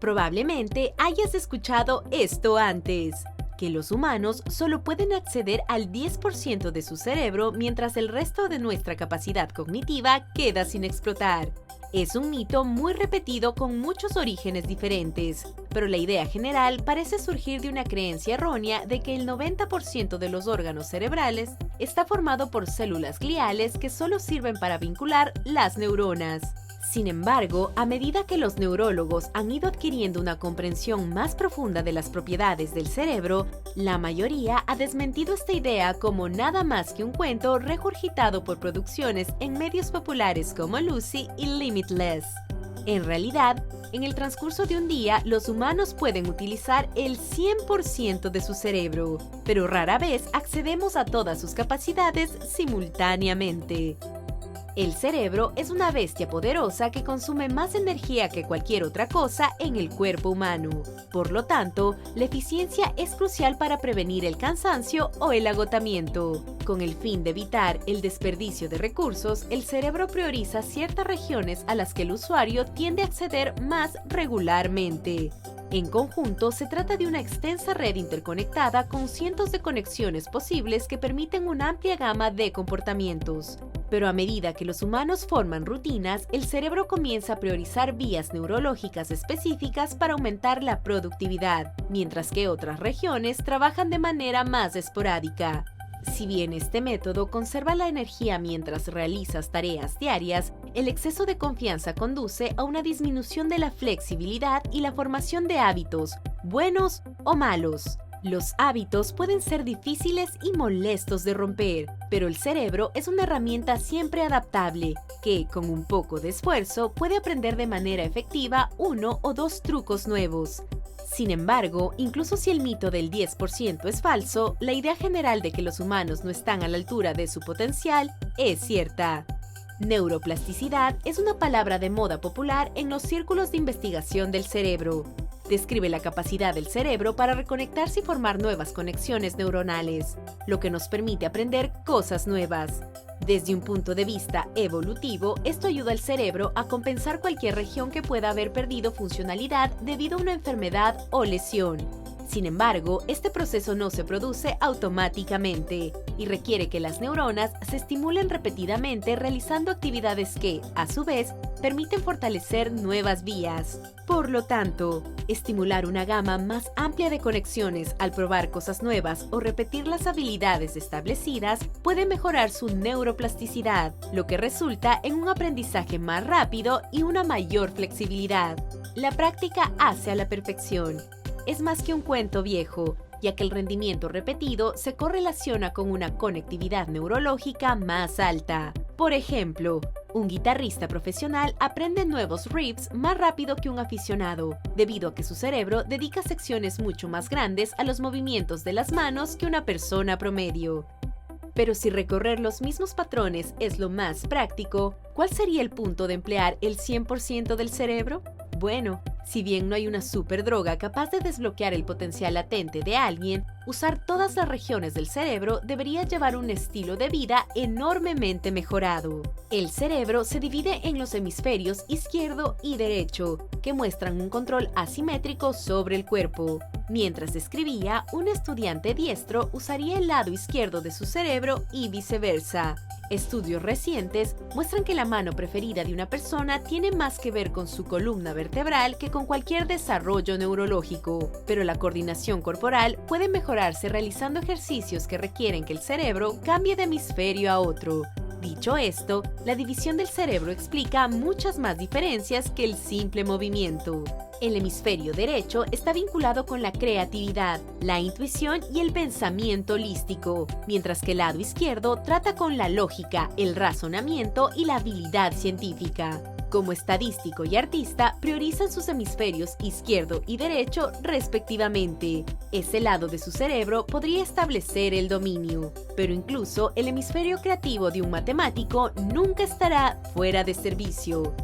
Probablemente hayas escuchado esto antes, que los humanos solo pueden acceder al 10% de su cerebro mientras el resto de nuestra capacidad cognitiva queda sin explotar. Es un mito muy repetido con muchos orígenes diferentes, pero la idea general parece surgir de una creencia errónea de que el 90% de los órganos cerebrales está formado por células gliales que solo sirven para vincular las neuronas. Sin embargo, a medida que los neurólogos han ido adquiriendo una comprensión más profunda de las propiedades del cerebro, la mayoría ha desmentido esta idea como nada más que un cuento regurgitado por producciones en medios populares como Lucy y Limitless. En realidad, en el transcurso de un día, los humanos pueden utilizar el 100% de su cerebro, pero rara vez accedemos a todas sus capacidades simultáneamente. El cerebro es una bestia poderosa que consume más energía que cualquier otra cosa en el cuerpo humano. Por lo tanto, la eficiencia es crucial para prevenir el cansancio o el agotamiento. Con el fin de evitar el desperdicio de recursos, el cerebro prioriza ciertas regiones a las que el usuario tiende a acceder más regularmente. En conjunto, se trata de una extensa red interconectada con cientos de conexiones posibles que permiten una amplia gama de comportamientos. Pero a medida que los humanos forman rutinas, el cerebro comienza a priorizar vías neurológicas específicas para aumentar la productividad, mientras que otras regiones trabajan de manera más esporádica. Si bien este método conserva la energía mientras realizas tareas diarias, el exceso de confianza conduce a una disminución de la flexibilidad y la formación de hábitos, buenos o malos. Los hábitos pueden ser difíciles y molestos de romper, pero el cerebro es una herramienta siempre adaptable, que, con un poco de esfuerzo, puede aprender de manera efectiva 1 o 2 trucos nuevos. Sin embargo, incluso si el mito del 10% es falso, la idea general de que los humanos no están a la altura de su potencial es cierta. Neuroplasticidad es una palabra de moda popular en los círculos de investigación del cerebro. Describe la capacidad del cerebro para reconectarse y formar nuevas conexiones neuronales, lo que nos permite aprender cosas nuevas. Desde un punto de vista evolutivo, esto ayuda al cerebro a compensar cualquier región que pueda haber perdido funcionalidad debido a una enfermedad o lesión. Sin embargo, este proceso no se produce automáticamente y requiere que las neuronas se estimulen repetidamente realizando actividades que, a su vez, permiten fortalecer nuevas vías. Por lo tanto, estimular una gama más amplia de conexiones al probar cosas nuevas o repetir las habilidades establecidas puede mejorar su neuroplasticidad, lo que resulta en un aprendizaje más rápido y una mayor flexibilidad. La práctica hace a la perfección. Es más que un cuento viejo, ya que el rendimiento repetido se correlaciona con una conectividad neurológica más alta. Por ejemplo, un guitarrista profesional aprende nuevos riffs más rápido que un aficionado, debido a que su cerebro dedica secciones mucho más grandes a los movimientos de las manos que una persona promedio. Pero si recorrer los mismos patrones es lo más práctico, ¿cuál sería el punto de emplear el 100% del cerebro? Bueno, si bien no hay una superdroga capaz de desbloquear el potencial latente de alguien, usar todas las regiones del cerebro debería llevar un estilo de vida enormemente mejorado. El cerebro se divide en los hemisferios izquierdo y derecho, que muestran un control asimétrico sobre el cuerpo. Mientras escribía, un estudiante diestro usaría el lado izquierdo de su cerebro y viceversa. Estudios recientes muestran que la mano preferida de una persona tiene más que ver con su columna vertebral que con cualquier desarrollo neurológico, pero la coordinación corporal puede mejorarse realizando ejercicios que requieren que el cerebro cambie de hemisferio a otro. Dicho esto, la división del cerebro explica muchas más diferencias que el simple movimiento. El hemisferio derecho está vinculado con la creatividad, la intuición y el pensamiento holístico, mientras que el lado izquierdo trata con la lógica, el razonamiento y la habilidad científica. Como estadístico y artista, priorizan sus hemisferios izquierdo y derecho respectivamente. Ese lado de su cerebro podría establecer el dominio, pero incluso el hemisferio creativo de un matemático nunca estará fuera de servicio,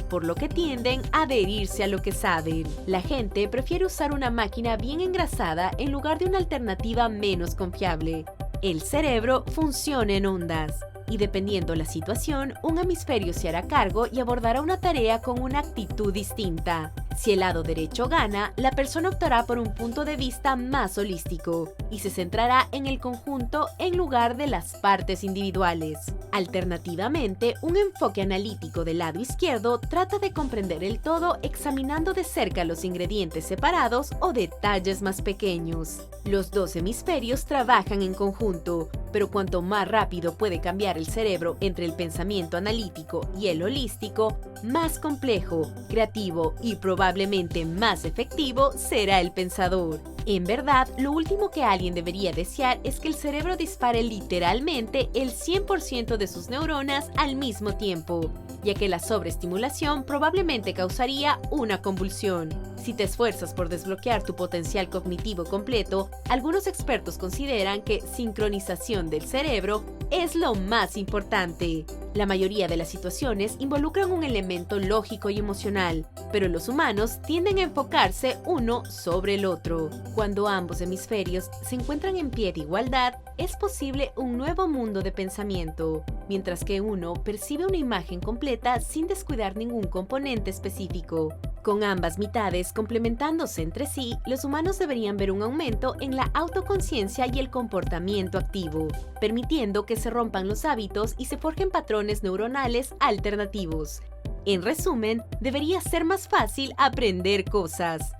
por lo que tienden a adherirse a lo que saben. La gente prefiere usar una máquina bien engrasada en lugar de una alternativa menos confiable. El cerebro funciona en ondas, y dependiendo la situación, un hemisferio se hará cargo y abordará una tarea con una actitud distinta. Si el lado derecho gana, la persona optará por un punto de vista más holístico y se centrará en el conjunto en lugar de las partes individuales. Alternativamente, un enfoque analítico del lado izquierdo trata de comprender el todo examinando de cerca los ingredientes separados o detalles más pequeños. Los dos hemisferios trabajan en conjunto, pero cuanto más rápido puede cambiar el cerebro entre el pensamiento analítico y el holístico, más complejo, creativo y probablemente más efectivo será el pensador. En verdad, lo último que alguien debería desear es que el cerebro dispare literalmente el 100% de sus neuronas al mismo tiempo, ya que la sobreestimulación probablemente causaría una convulsión. Si te esfuerzas por desbloquear tu potencial cognitivo completo, algunos expertos consideran que sincronización del cerebro es lo más importante. La mayoría de las situaciones involucran un elemento lógico y emocional, pero los humanos tienden a enfocarse uno sobre el otro. Cuando ambos hemisferios se encuentran en pie de igualdad, es posible un nuevo mundo de pensamiento, mientras que uno percibe una imagen completa sin descuidar ningún componente específico. Con ambas mitades complementándose entre sí, los humanos deberían ver un aumento en la autoconciencia y el comportamiento activo, permitiendo que se rompan los hábitos y se forjen patrones neuronales alternativos. En resumen, debería ser más fácil aprender cosas.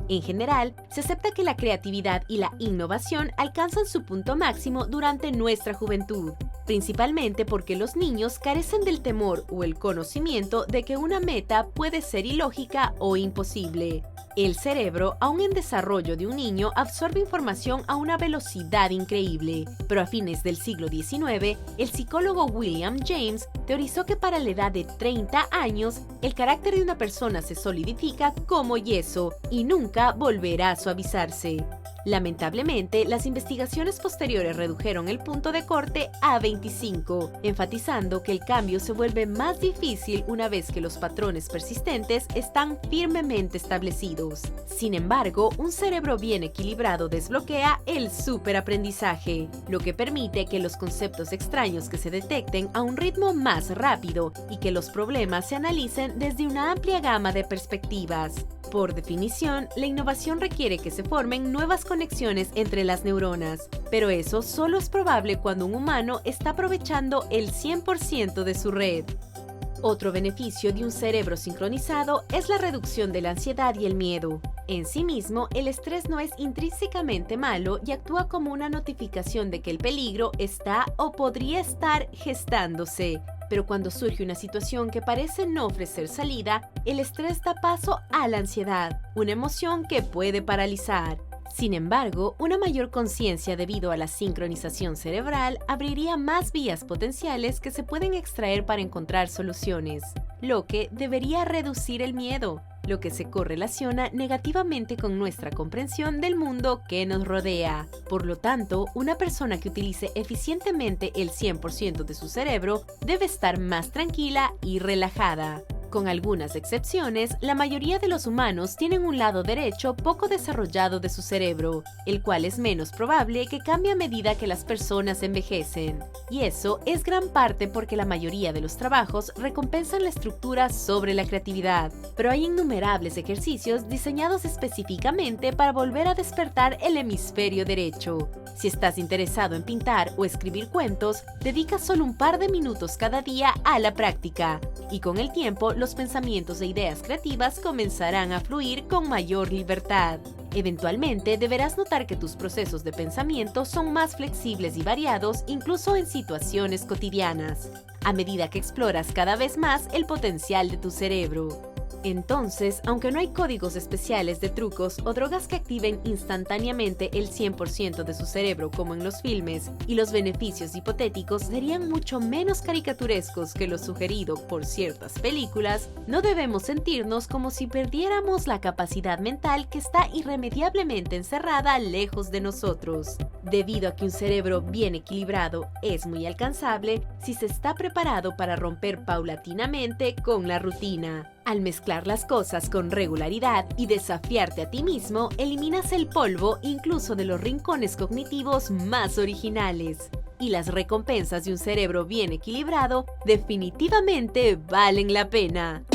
En general, se acepta que la creatividad y la innovación alcanzan su punto máximo durante nuestra juventud, principalmente porque los niños carecen del temor o el conocimiento de que una meta puede ser ilógica o imposible. El cerebro, aún en desarrollo de un niño, absorbe información a una velocidad increíble, pero a fines del siglo XIX, el psicólogo William James teorizó que para la edad de 30 años, el carácter de una persona se solidifica como yeso y nunca volverá a suavizarse. Lamentablemente, las investigaciones posteriores redujeron el punto de corte a 25, enfatizando que el cambio se vuelve más difícil una vez que los patrones persistentes están firmemente establecidos. Sin embargo, un cerebro bien equilibrado desbloquea el superaprendizaje, lo que permite que los conceptos extraños que se detecten a un ritmo más rápido y que los problemas se analicen desde una amplia gama de perspectivas. Por definición, la innovación requiere que se formen nuevas conexiones entre las neuronas, pero eso solo es probable cuando un humano está aprovechando el 100% de su red. Otro beneficio de un cerebro sincronizado es la reducción de la ansiedad y el miedo. En sí mismo, el estrés no es intrínsecamente malo y actúa como una notificación de que el peligro está o podría estar gestándose. Pero cuando surge una situación que parece no ofrecer salida, el estrés da paso a la ansiedad, una emoción que puede paralizar. Sin embargo, una mayor conciencia debido a la sincronización cerebral abriría más vías potenciales que se pueden extraer para encontrar soluciones, lo que debería reducir el miedo, lo que se correlaciona negativamente con nuestra comprensión del mundo que nos rodea. Por lo tanto, una persona que utilice eficientemente el 100% de su cerebro debe estar más tranquila y relajada. Con algunas excepciones, la mayoría de los humanos tienen un lado derecho poco desarrollado de su cerebro, el cual es menos probable que cambie a medida que las personas envejecen. Y eso es gran parte porque la mayoría de los trabajos recompensan la estructura sobre la creatividad, pero hay innumerables ejercicios diseñados específicamente para volver a despertar el hemisferio derecho. Si estás interesado en pintar o escribir cuentos, dedica solo un par de minutos cada día a la práctica, y con el tiempo los pensamientos e ideas creativas comenzarán a fluir con mayor libertad. Eventualmente deberás notar que tus procesos de pensamiento son más flexibles y variados incluso en situaciones cotidianas, a medida que exploras cada vez más el potencial de tu cerebro. Entonces, aunque no hay códigos especiales de trucos o drogas que activen instantáneamente el 100% de su cerebro como en los filmes, y los beneficios hipotéticos serían mucho menos caricaturescos que lo sugerido por ciertas películas, no debemos sentirnos como si perdiéramos la capacidad mental que está irremediablemente encerrada lejos de nosotros. Debido a que un cerebro bien equilibrado es muy alcanzable si se está preparado para romper paulatinamente con la rutina. Al mezclar las cosas con regularidad y desafiarte a ti mismo, eliminas el polvo incluso de los rincones cognitivos más originales. Y las recompensas de un cerebro bien equilibrado definitivamente valen la pena.